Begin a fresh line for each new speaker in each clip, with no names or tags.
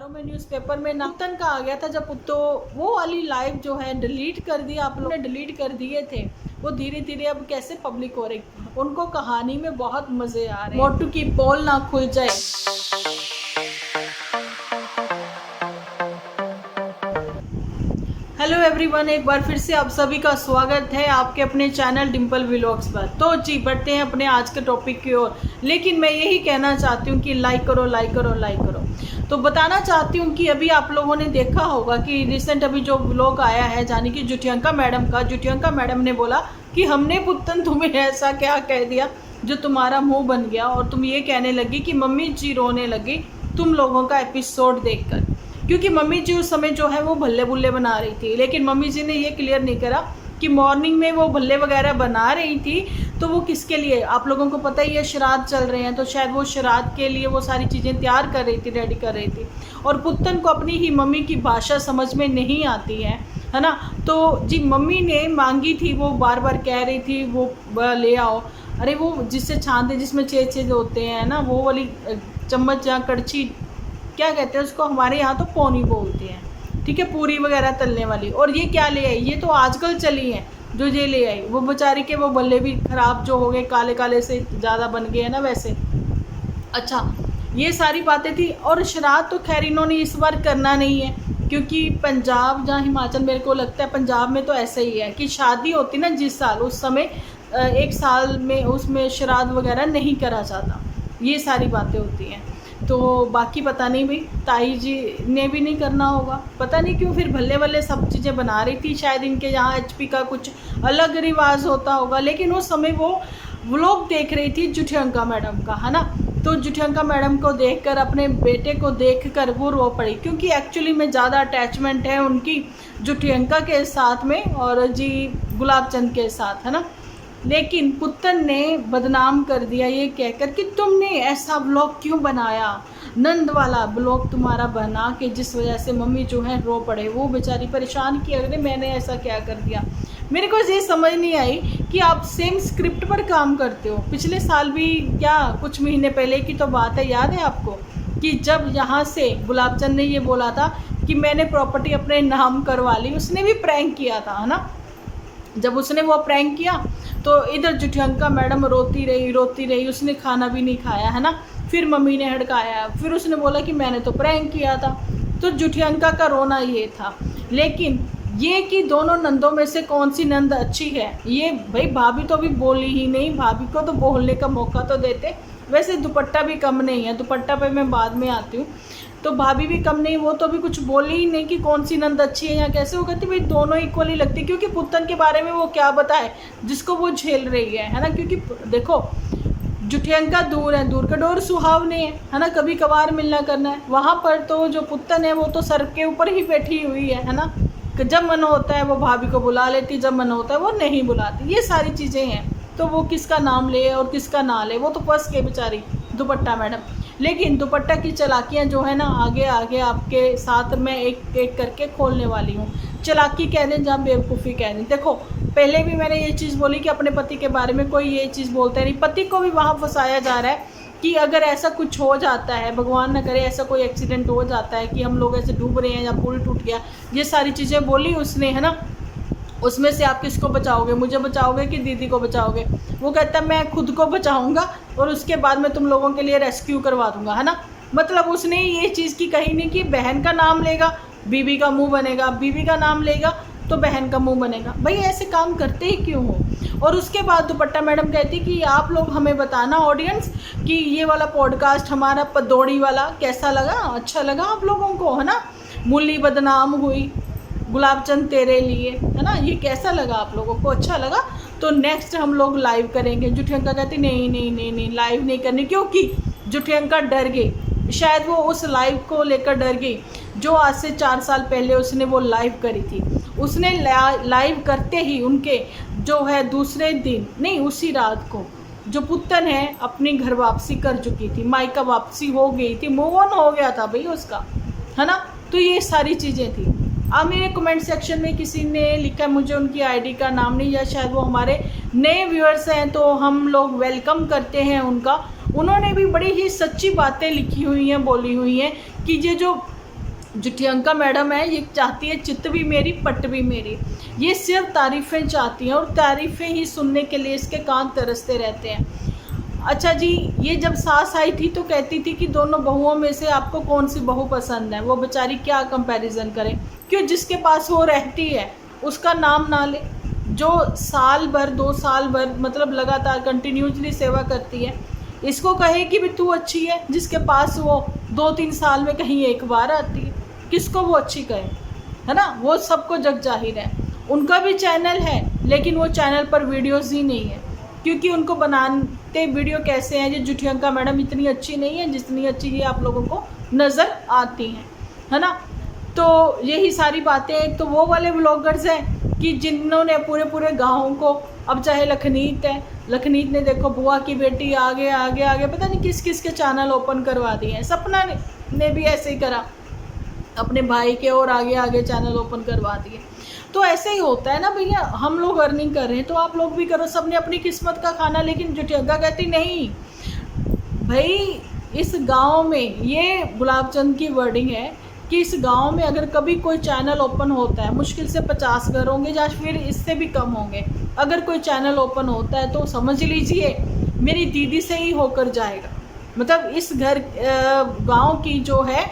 अखबारों में न्यूज़पेपर में नामतन का आ गया था जब तो वो वाली लाइव जो है डिलीट कर दिया, आप लोगों ने डिलीट कर दिए थे। वो धीरे धीरे अब कैसे पब्लिक हो रही, उनको कहानी में बहुत मज़े आ रहे हैं। मोटू की पोल ना खुल जाए। हेलो एवरीवन, एक बार फिर से आप सभी का स्वागत है आपके अपने चैनल डिम्पल व्लॉग्स पर। तो जी बढ़ते हैं अपने आज के टॉपिक की ओर। लेकिन मैं यही कहना चाहती हूँ कि लाइक करो लाइक करो लाइक करो। तो बताना चाहती हूँ कि अभी आप लोगों ने देखा होगा कि रिसेंट अभी जो व्लॉग आया है जानी कि जुटियंका मैडम ने बोला कि हमने पुत्तन तुम्हें ऐसा क्या कह दिया जो तुम्हारा मुँह बन गया और तुम ये कहने लगी कि मम्मी जी रोने लगी तुम लोगों का एपिसोड देखकर। क्योंकि मम्मी जी उस समय जो है वो भल्ले बुल्ले बना रही थी, लेकिन मम्मी जी ने ये क्लियर नहीं करा कि मॉर्निंग में वो भल्ले वगैरह बना रही थी तो वो किसके लिए। आप लोगों को पता ही है श्राद्ध चल रहे हैं, तो शायद वो श्राद्ध के लिए वो सारी चीज़ें तैयार कर रही थी, रेडी कर रही थी। और पुत्तन को अपनी ही मम्मी की भाषा समझ में नहीं आती है ना। तो जी मम्मी ने मांगी थी, वो बार बार कह रही थी वो ले आओ। अरे वो जिससे छानते जिसमें छेद होते हैं ना, वो वाली चम्मच या कड़छी क्या कहते हैं उसको, हमारे यहाँ तो पौनी बोलते हैं, ठीक है, पूरी वगैरह तलने वाली। और ये क्या ले आई, ये तो आजकल चली हैं जो ये ले आई। वो बेचारी के वो बल्ले भी ख़राब जो हो गए, काले काले से ज़्यादा बन गए हैं ना वैसे। अच्छा, ये सारी बातें थी। और श्राद्ध तो खैर इन्होंने इस बार करना नहीं है, क्योंकि पंजाब जहाँ हिमाचल, मेरे को लगता है पंजाब में तो ऐसा ही है कि शादी होती ना जिस साल, उस समय एक साल में उसमें श्राद्ध वगैरह नहीं करा जाता। ये सारी बातें होती हैं। तो बाकी पता नहीं भाई, ताई जी ने भी नहीं करना होगा, पता नहीं क्यों फिर भल्ले वल्ले सब चीज़ें बना रही थी। शायद इनके यहाँ एचपी का कुछ अलग रिवाज होता होगा। लेकिन उस समय वो व्लॉग देख रही थी जुटियंका मैडम का, है ना। तो जुटियंका मैडम को देखकर, अपने बेटे को देखकर वो रो पड़ी, क्योंकि एक्चुअली में ज़्यादा अटैचमेंट है उनकी जुटियंका के साथ में और जी गुलाब चंद के साथ, है ना। लेकिन पुत्तन ने बदनाम कर दिया ये कहकर कि तुमने ऐसा ब्लॉग क्यों बनाया, नंद वाला ब्लॉग तुम्हारा बना के जिस वजह से मम्मी जो है रो पड़े, वो बेचारी परेशान की। अरे मैंने ऐसा क्या कर दिया। मेरे को ये समझ नहीं आई कि आप सेम स्क्रिप्ट पर काम करते हो। पिछले साल भी क्या कुछ महीने पहले की तो बात है, याद है आपको, कि जब यहाँ से गुलाब चंद ने ये बोला था कि मैंने प्रॉपर्टी अपने नाम करवा ली। उसने भी प्रैंक किया था, है ना। जब उसने वो प्रैंक किया तो इधर जुटियंका मैडम रोती रही, उसने खाना भी नहीं खाया, है ना। फिर मम्मी ने हड़काया, फिर उसने बोला कि मैंने तो प्रैंक किया था। तो जुटियंका का रोना ये था। लेकिन ये कि दोनों नंदों में से कौन सी नंद अच्छी है, ये भाई भाभी तो अभी बोली ही नहीं, भाभी को तो बोलने का मौका तो देते। वैसे दुपट्टा भी कम नहीं है, दुपट्टा पे मैं बाद में आती हूँ। तो भाभी भी कम नहीं, वो तो भी कुछ बोली ही नहीं कि कौन सी नंद अच्छी है या कैसे। वो कहती भाई दोनों इक्वली लगती, क्योंकि पुत्तन के बारे में वो क्या बताए जिसको वो झेल रही है ना। क्योंकि देखो जुटियंका दूर है, दूर का डोर सुहावने है ना, कभी कभार मिलना करना है। वहाँ पर तो जो पुत्तन है वो तो सर के ऊपर ही बैठी हुई है ना। जब मन होता है वो भाभी को बुला लेती, जब मन होता है वो नहीं बुलाती। ये सारी चीज़ें हैं। तो वो किसका नाम ले और किसका ना ले, वो तो फंस के बेचारी दुपट्टा मैडम। लेकिन दुपट्टा की चालाकियाँ जो है ना, आगे आगे आपके साथ मैं एक एक करके खोलने वाली हूँ। चालाकी कह दें जहाँ बेवकूफ़ी कह दें। देखो पहले भी मैंने ये चीज़ बोली कि अपने पति के बारे में कोई ये चीज़ बोलता नहीं, पति को भी वहाँ फंसाया जा रहा है कि अगर ऐसा कुछ हो जाता है, भगवान न करे ऐसा कोई एक्सीडेंट हो जाता है कि हम लोग ऐसे डूब रहे हैं या पुल टूट गया, ये सारी चीज़ें बोली उसने, है ना। उसमें से आप किसको बचाओगे, मुझे बचाओगे कि दीदी को बचाओगे। वो कहता है मैं खुद को बचाऊंगा और उसके बाद मैं तुम लोगों के लिए रेस्क्यू करवा दूंगा, है ना। मतलब उसने ये चीज़ की कही नहीं कि बहन का नाम लेगा बीबी का मुंह बनेगा, बीबी का नाम लेगा तो बहन का मुंह बनेगा। भाई ऐसे काम करते ही क्यों हो। और उसके बाद दुपट्टा मैडम कहती कि आप लोग हमें बताना ऑडियंस कि ये वाला पॉडकास्ट हमारा पदौड़ी वाला कैसा लगा, अच्छा लगा आप लोगों को, है ना। मूली बदनाम हुई गुलाब चंद तेरे लिए, है ना, ये कैसा लगा आप लोगों को, अच्छा लगा तो नेक्स्ट हम लोग लाइव करेंगे। जुटियंका कहती नहीं नहीं नहीं नहीं लाइव नहीं करनी, क्योंकि जुटियंका डर गई। शायद वो उस लाइव को लेकर डर गई जो आज से 4 साल पहले उसने वो लाइव करी थी। उसने लाइव करते ही उनके जो है दूसरे दिन नहीं, उसी रात को जो पुत्तन है अपनी घर वापसी कर चुकी थी, मायका वापसी हो गई थी, मूव ऑन हो गया था भाई उसका, है ना। तो ये सारी चीज़ें थी। अब मेरे कमेंट सेक्शन में किसी ने लिखा, मुझे उनकी आईडी का नाम नहीं, या शायद वो हमारे नए व्यूअर्स हैं तो हम लोग वेलकम करते हैं उनका। उन्होंने भी बड़ी ही सच्ची बातें लिखी हुई हैं, बोली हुई हैं कि ये जो जुठियंका मैडम है, ये चाहती है चित भी मेरी पट भी मेरी। ये सिर्फ तारीफ़ें चाहती हैं और तारीफ़ें ही सुनने के लिए इसके कान तरसते रहते हैं। अच्छा जी, ये जब सास आई थी तो कहती थी कि दोनों बहुओं में से आपको कौन सी बहू पसंद है। वो बेचारी क्या कंपैरिजन करे, क्यों जिसके पास वो रहती है उसका नाम ना ले। जो साल भर 2 साल भर मतलब लगातार कंटिन्यूसली सेवा करती है, इसको कहे कि भी तू अच्छी है, जिसके पास वो 2-3 साल में कहीं एक बार आती है, किसको वो अच्छी कहे, है ना। वो सबको जग जाहिर है। उनका भी चैनल है लेकिन वो चैनल पर वीडियोस ही नहीं है, क्योंकि उनको बनाते वीडियो कैसे हैं, ये जुठियंका मैडम इतनी अच्छी नहीं है जितनी अच्छी ये आप लोगों को नज़र आती हैं, है ना। तो यही सारी बातें। एक तो वो वाले व्लॉगर्स हैं कि जिन्होंने पूरे पूरे गाँव को, अब चाहे लखनीत है, लखनीत ने देखो बुआ की बेटी आगे आगे आगे पता नहीं किस किस के चैनल ओपन करवा दिए हैं। सपना ने भी ऐसे ही करा, अपने भाई के और आगे आगे चैनल ओपन करवा दिए। तो ऐसे ही होता है ना भैया, हम लोग अर्निंग कर रहे हैं तो आप लोग भी करो, सबने अपनी किस्मत का खाना। लेकिन जुठियंका कहती नहीं भाई, इस गांव में, ये गुलाबचंद की वर्डिंग है कि इस गांव में अगर कभी कोई चैनल ओपन होता है, मुश्किल से 50 घर होंगे या फिर इससे भी कम होंगे, अगर कोई चैनल ओपन होता है तो समझ लीजिए मेरी दीदी से ही होकर जाएगा। मतलब इस घर गांव की जो है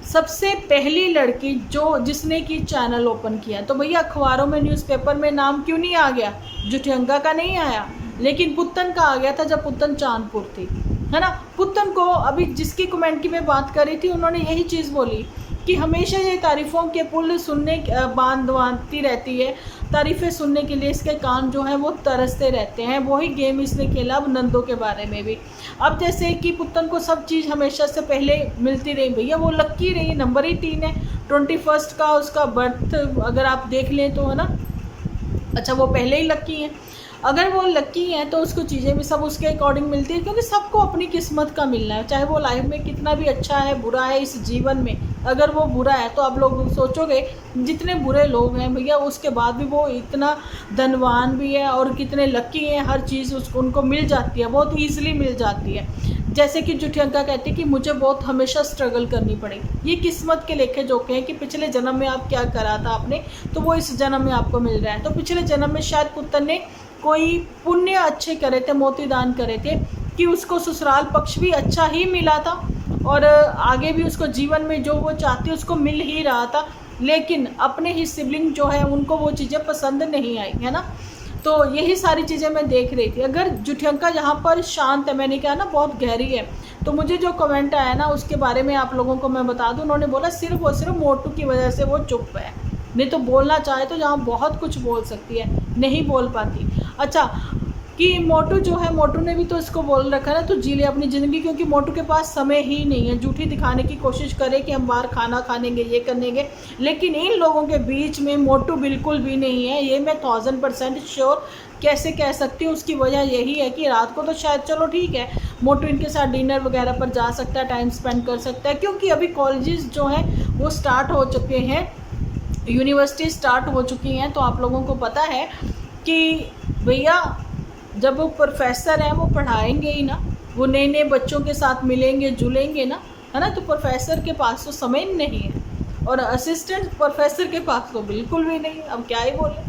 सबसे पहली लड़की जो जिसने की चैनल ओपन किया। तो भैया अखबारों में, न्यूज़पेपर में नाम क्यों नहीं आ गया? जुठियंका का नहीं आया, लेकिन पुत्तन का आ गया था जब पुत्तन चांदपुर थी, है ना। पुत्तन को अभी जिसकी कमेंट की मैं बात कर रही थी, उन्होंने यही चीज़ बोली कि हमेशा ये तारीफ़ों के पुल सुनने बांधती रहती है, तारीफ़ें सुनने के लिए इसके कान जो हैं वो तरसते रहते हैं। वही गेम इसने खेला अब नंदों के बारे में भी। अब जैसे कि पुत्तन को सब चीज़ हमेशा से पहले मिलती रही, भैया वो लक्की रही, नंबर ही 3 है, 21 का उसका बर्थ अगर आप देख लें तो, है ना। अच्छा, वो पहले ही लक्की हैं। अगर वो लक्की हैं तो उसको चीज़ें भी सब उसके अकॉर्डिंग मिलती है, क्योंकि सबको अपनी किस्मत का मिलना है। चाहे वो लाइफ में कितना भी अच्छा है बुरा है, इस जीवन में अगर वो बुरा है तो आप लोग सोचोगे जितने बुरे लोग हैं भैया उसके बाद भी वो इतना धनवान भी है और कितने लक्की हैं, हर चीज़ उसको उनको मिल जाती है, बहुत ईजिली मिल जाती है। जैसे कि जुठियंका कहती है कि मुझे बहुत हमेशा स्ट्रगल करनी पड़ेगी। ये किस्मत के लेखे जोखे हैं कि पिछले जन्म में आप क्या करा था आपने, तो वो इस जन्म में आपको मिल रहा है। तो पिछले जन्म में शायद पुत्तन ने कोई पुण्य अच्छे करे थे, मोती दान करे थे, कि उसको ससुराल पक्ष भी अच्छा ही मिला था और आगे भी उसको जीवन में जो वो चाहती उसको मिल ही रहा था। लेकिन अपने ही सिबलिंग जो है उनको वो चीज़ें पसंद नहीं आई, है ना। तो यही सारी चीज़ें मैं देख रही थी। अगर जुठियंका यहाँ पर शांत है, मैंने कहा ना बहुत गहरी है, तो मुझे जो कमेंट आया ना उसके बारे में आप लोगों को मैं बता दूं। उन्होंने बोला सिर्फ और सिर्फ मोटू की वजह से वो चुप है, नहीं तो बोलना चाहे तो यहाँ बहुत कुछ बोल सकती है, नहीं बोल पाती। अच्छा, कि मोटू जो है, मोटू ने भी तो इसको बोल रखा है ना तू जी ले अपनी ज़िंदगी, क्योंकि मोटू के पास समय ही नहीं है। झूठी दिखाने की कोशिश करे कि हम बाहर खाना खानेंगे, ये करेंगे, लेकिन इन लोगों के बीच में मोटू बिल्कुल भी नहीं है। ये मैं 1000% श्योर कैसे कह सकती हूँ। उसकी वजह यही है कि रात को तो शायद चलो ठीक है, मोटू इनके साथ डिनर वगैरह पर जा सकता है, टाइम स्पेंड कर सकता है, क्योंकि अभी कॉलेजेस जो हैं वो स्टार्ट हो चुके हैं, यूनिवर्सिटी स्टार्ट हो चुकी हैं। तो आप लोगों को पता है कि भैया जब वो प्रोफेसर हैं वो पढ़ाएंगे ही ना, वो नए नए बच्चों के साथ मिलेंगे जुलेंगे ना, है ना। तो प्रोफेसर के पास तो समय नहीं है और असिस्टेंट प्रोफेसर के पास तो बिल्कुल भी नहीं, अब क्या ही बोले।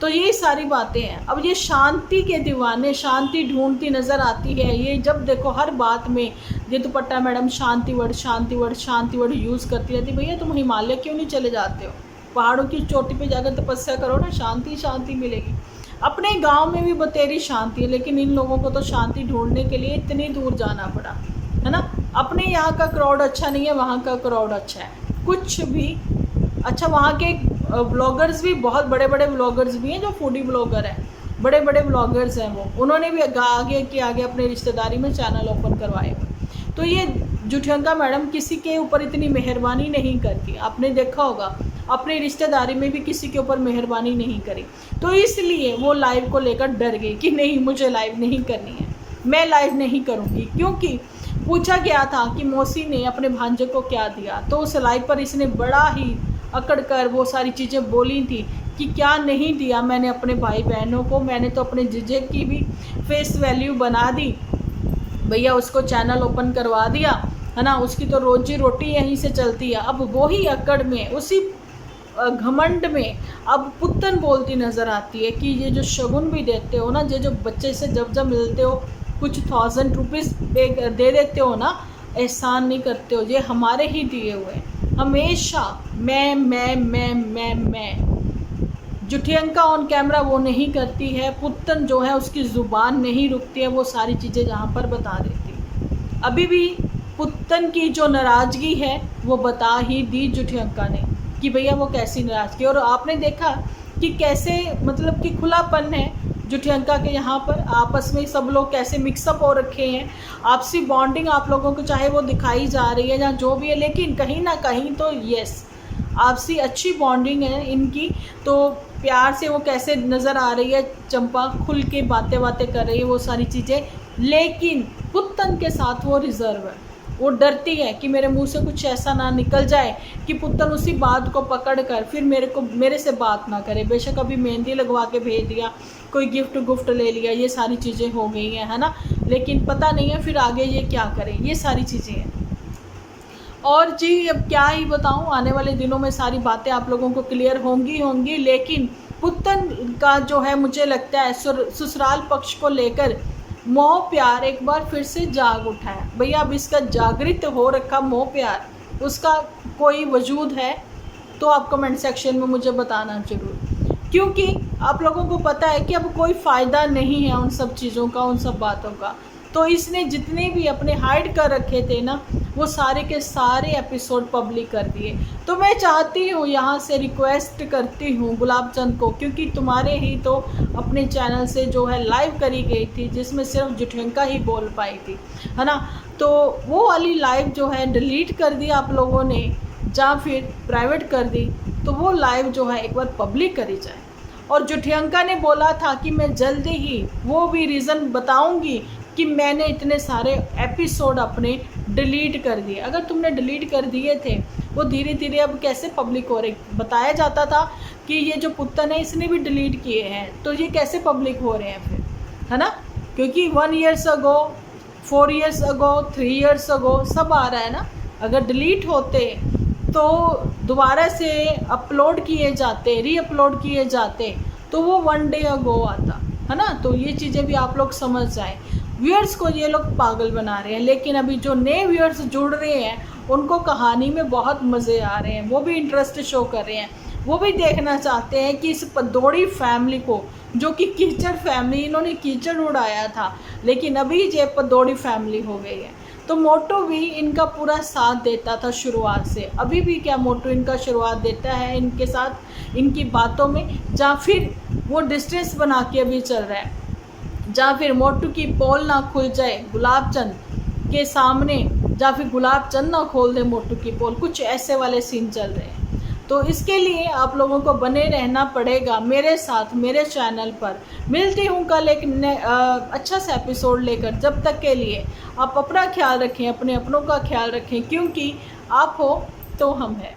तो ये सारी बातें हैं। अब ये शांति के दीवाने शांति ढूंढती नज़र आती है। ये जब देखो हर बात में ये दुपट्टा मैडम शांति वर्ड यूज़ करती रहती। भैया तुम हिमालय क्यों नहीं चले जाते हो, पहाड़ों की चोटी पे जाकर तपस्या करो ना, शांति मिलेगी। अपने गांव में भी बतेरी शांति है, लेकिन इन लोगों को तो शांति ढूंढने के लिए इतनी दूर जाना पड़ा, है ना। अपने यहाँ का क्राउड अच्छा नहीं है, वहाँ का क्राउड अच्छा है, कुछ भी अच्छा। वहाँ के ब्लॉगर्स भी बहुत बड़े बड़े ब्लॉगर्स भी हैं जो फूडी ब्लॉगर हैं, बड़े बड़े ब्लॉगर्स हैं वो, उन्होंने भी आगे अपने रिश्तेदारी में चैनल ओपन करवाए हुए। तो ये जुठियंका मैडम किसी के ऊपर इतनी मेहरबानी नहीं करती, आपने देखा होगा अपनी रिश्तेदारी में भी किसी के ऊपर मेहरबानी नहीं करी। तो इसलिए वो लाइव को लेकर डर गई कि नहीं मुझे लाइव नहीं करनी है, मैं लाइव नहीं करूँगी। क्योंकि पूछा गया था कि मौसी ने अपने भांजे को क्या दिया, तो उस लाइव पर इसने बड़ा ही अकड़ कर वो सारी चीज़ें बोली थी कि क्या नहीं दिया मैंने अपने भाई बहनों को, मैंने तो अपने जीजे की भी फेस वैल्यू बना दी भैया, उसको चैनल ओपन करवा दिया है ना, उसकी तो रोजी रोटी यहीं से चलती है। अब वही अकड़ में, उसी घमंड में अब पुत्तन बोलती नज़र आती है कि ये जो शगुन भी देते हो ना, ये जो बच्चे से जब जब मिलते हो कुछ 1000 रुपीज़ दे देते हो ना, एहसान नहीं करते हो, ये हमारे ही दिए हुए। हमेशा मैं जुठियंका ऑन कैमरा वो नहीं करती है, पुत्तन जो है उसकी ज़ुबान नहीं रुकती है, वो सारी चीज़ें जहाँ पर बता देती। अभी भी पुत्तन की जो नाराज़गी है वो बता ही दी जुठियंका ने कि भैया वो कैसी नाराज़गी। और आपने देखा कि कैसे मतलब कि खुलापन है जुठियंका के यहाँ पर, आपस में सब लोग कैसे मिक्सअप हो रखे हैं, आपसी बॉन्डिंग आप लोगों को चाहे वो दिखाई जा रही है या जो भी है, लेकिन कहीं ना कहीं तो यस आपसी अच्छी बॉन्डिंग है इनकी। तो प्यार से वो कैसे नज़र आ रही है, चंपा खुल के बातें कर रही है, वो सारी चीज़ें। लेकिन पुत्तन के साथ वो रिजर्व है, वो डरती है कि मेरे मुंह से कुछ ऐसा ना निकल जाए कि पुत्तन उसी बात को पकड़ कर फिर मेरे से बात ना करे। बेशक अभी मेहंदी लगवा के भेज दिया, कोई गिफ्ट ले लिया, ये सारी चीज़ें हो गई हैं, है ना, लेकिन पता नहीं है फिर आगे ये क्या करें, ये सारी चीज़ें हैं। और जी अब क्या ही बताऊं, आने वाले दिनों में सारी बातें आप लोगों को क्लियर होंगी। लेकिन पुत्तन का जो है मुझे लगता है ससुराल पक्ष को लेकर मोह प्यार एक बार फिर से जाग उठा है। भैया अब इसका जागृत हो रखा मोह प्यार, उसका कोई वजूद है तो आप कमेंट सेक्शन में मुझे बताना जरूर, क्योंकि आप लोगों को पता है कि अब कोई फ़ायदा नहीं है उन सब चीज़ों का, उन सब बातों का। तो इसने जितने भी अपने हाइड कर रखे थे ना, वो सारे के सारे एपिसोड पब्लिक कर दिए। तो मैं चाहती हूँ, यहाँ से रिक्वेस्ट करती हूँ गुलाब चंद को, क्योंकि तुम्हारे ही तो अपने चैनल से जो है लाइव करी गई थी जिसमें सिर्फ जुठियंका ही बोल पाई थी, है ना, तो वो वाली लाइव जो है डिलीट कर दी आप लोगों ने या फिर प्राइवेट कर दी। तो वो लाइव जो है एक बार पब्लिक करी जाए। और जुठियंका ने बोला था कि मैं जल्दी ही वो भी रीज़न बताऊंगी कि मैंने इतने सारे एपिसोड अपने डिलीट कर दिए। अगर तुमने डिलीट कर दिए थे, वो धीरे धीरे अब कैसे पब्लिक हो रहे, बताया जाता था कि ये जो पुत्तन है इसने भी डिलीट किए हैं, तो ये कैसे पब्लिक हो रहे हैं फिर, है ना, क्योंकि 1 years ago, 4 years ago, 3 years ago सब आ रहा है ना। अगर डिलीट होते तो दोबारा से अपलोड किए जाते, रीअपलोड किए जाते, तो वो 1 डे अगो आता, है ना। तो ये चीज़ें भी आप लोग समझ जाएं। व्यूअर्स को ये लोग पागल बना रहे हैं, लेकिन अभी जो नए व्यूअर्स जुड़ रहे हैं उनको कहानी में बहुत मज़े आ रहे हैं, वो भी इंटरेस्ट शो कर रहे हैं, वो भी देखना चाहते हैं कि इस पदौड़ी फैमिली को, जो कि कीचड़ फैमिली, इन्होंने कीचड़ उड़ाया था लेकिन अभी ये पदौड़ी फैमिली हो गई है। तो मोटू भी इनका पूरा साथ देता था शुरुआत से, अभी भी क्या मोटू इनका शुरुआत देता है इनके साथ, इनकी बातों में, या फिर वो डिस्टेंस बना के अभी चल रहा है, या फिर मोटू की पोल ना खुल जाए गुलाब चंद के सामने, या फिर गुलाब चंद ना खोल दे मोटू की पोल, कुछ ऐसे वाले सीन चल रहे हैं। तो इसके लिए आप लोगों को बने रहना पड़ेगा मेरे साथ, मेरे चैनल पर। मिलती हूँ कल एक अच्छा सा एपिसोड लेकर। जब तक के लिए आप अपना ख्याल रखें, अपने अपनों का ख्याल रखें, क्योंकि आप हो तो हम हैं।